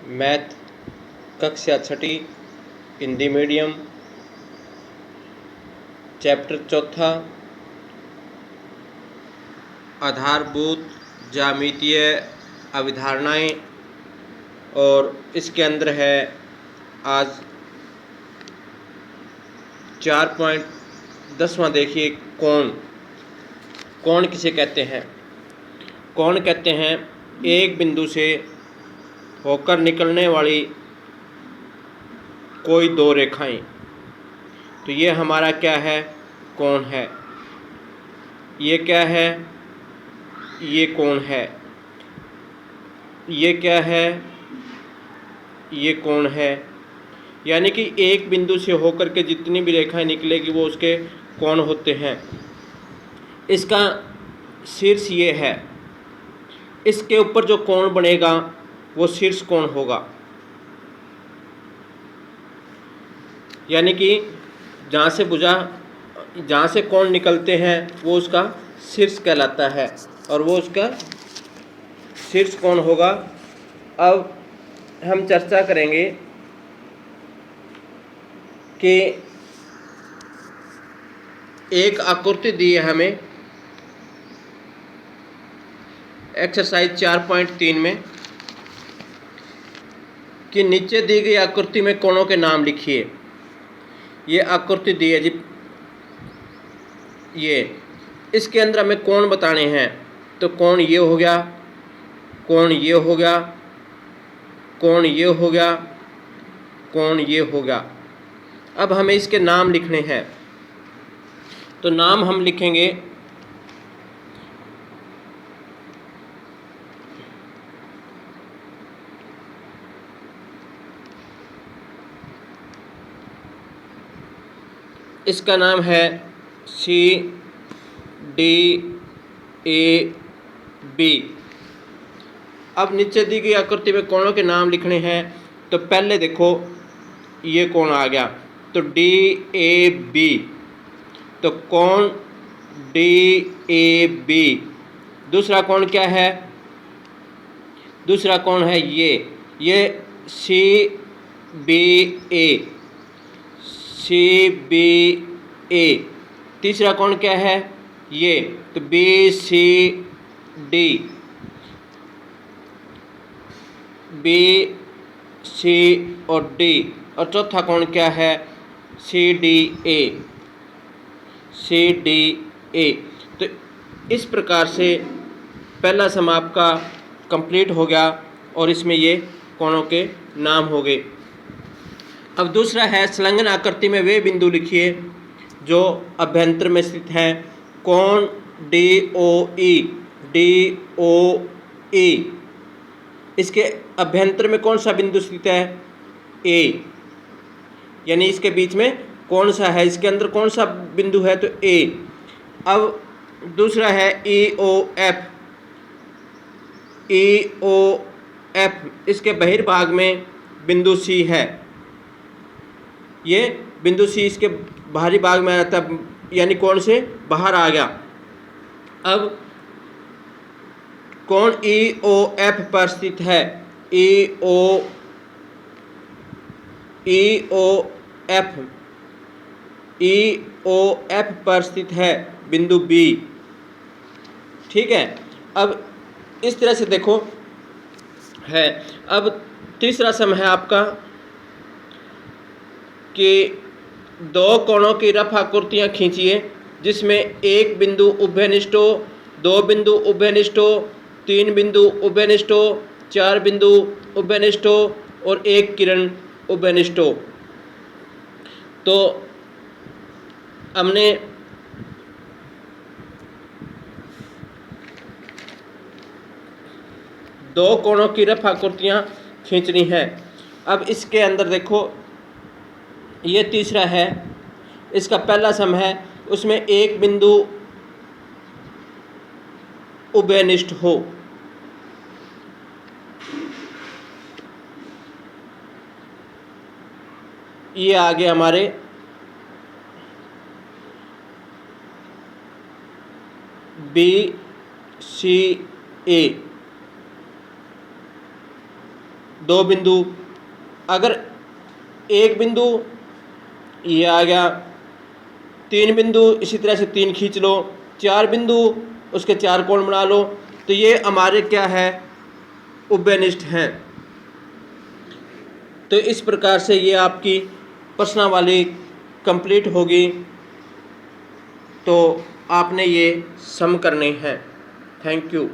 Math कक्षा छठी Hindi medium chapter चौथा आधारभूत ज्यामितीय अवधारणाएं। और इसके अंदर है आज 4.10वां। देखिए, कोण किसे कहते हैं। कोण कहते हैं एक बिंदु से होकर निकलने वाली कोई दो रेखाएं। तो ये हमारा क्या है, कोण है। ये क्या है, ये कोण है। ये क्या है, ये कोण है। यानी कि एक बिंदु से होकर के जितनी भी रेखाएं निकलेगी वो उसके कोण होते हैं। इसका शीर्ष ये है, इसके ऊपर जो कोण बनेगा वो शीर्ष कोण होगा। यानी कि जहाँ से कोण निकलते हैं वो उसका शीर्ष कहलाता है और वो उसका शीर्ष कोण होगा। अब हम चर्चा करेंगे कि एक आकृति दी है हमें एक्सरसाइज 4.3 में कि नीचे दी गई आकृति में कोणों के नाम लिखिए। ये आकृति दी है जी, ये इसके अंदर हमें कोण बताने हैं। तो कोण ये हो गया, कोण ये हो गया, कोण ये हो गया, कोण ये हो गया। अब हमें इसके नाम लिखने हैं। तो नाम हम लिखेंगे इसका नाम है सी डी ए बी। अब नीचे दी गई आकृति में कोणों के नाम लिखने हैं। तो पहले देखो ये कोण आ गया, तो डी ए बी। तो कोण डी ए बी। दूसरा कोण क्या है, दूसरा कोण है ये सी बी ए, सी बी ए। तीसरा कोण क्या है, ये तो B C D, B C और डी। और चौथा कोण क्या है, C D A, C D A. तो इस प्रकार से पहला सम आपका कंप्लीट हो गया और इसमें ये कोणों के नाम हो गए। अब दूसरा है संलग्न आकृति में वे बिंदु लिखिए जो अभ्यंतर में स्थित हैं। कोण डी ओ ई, डी ओ ई, इसके अभ्यंतर में कौन सा बिंदु स्थित है, ए। यानी इसके बीच में कौन सा है, इसके अंदर कौन सा बिंदु है, तो ए। अब दूसरा है ई ओ एफ, ई ओ एफ, इसके बहिर्भाग में बिंदु सी है। ये बिंदु सी इसके बाहरी भाग में आता है, यानी कोण से बाहर आ गया। अब कोण ई ओ एफ पर स्थित है, ई ओ एफ, ई ओ एफ पर स्थित है बिंदु बी। ठीक है। अब इस तरह से देखो है। अब तीसरा सम है आपका कि दो कोणों की रफ आकृतियाँ खींचिए जिसमें एक बिंदु उभयनिष्ठ हो, दो बिंदु उभयनिष्ठ हो, तीन बिंदु उभयनिष्ठ हो, चार बिंदु उभयनिष्ठ हो और एक किरण उभयनिष्ठ हो। तो हमने दो कोणों की रफ आकृतियाँ खींचनी है। अब इसके अंदर देखो ये तीसरा है, इसका पहला सम है, उसमें एक बिंदु उभयनिष्ठ हो। ये आगे हमारे बी सी ए। 2 बिंदु, अगर एक बिंदु ये आ गया, 3 बिंदु इसी तरह से 3 खींच लो, 4 बिंदु उसके 4 कोण बना लो, तो ये हमारे क्या है, उभयनिष्ठ हैं। तो इस प्रकार से ये आपकी प्रश्नावली कंप्लीट होगी। तो आपने ये सम करने हैं। Thank you.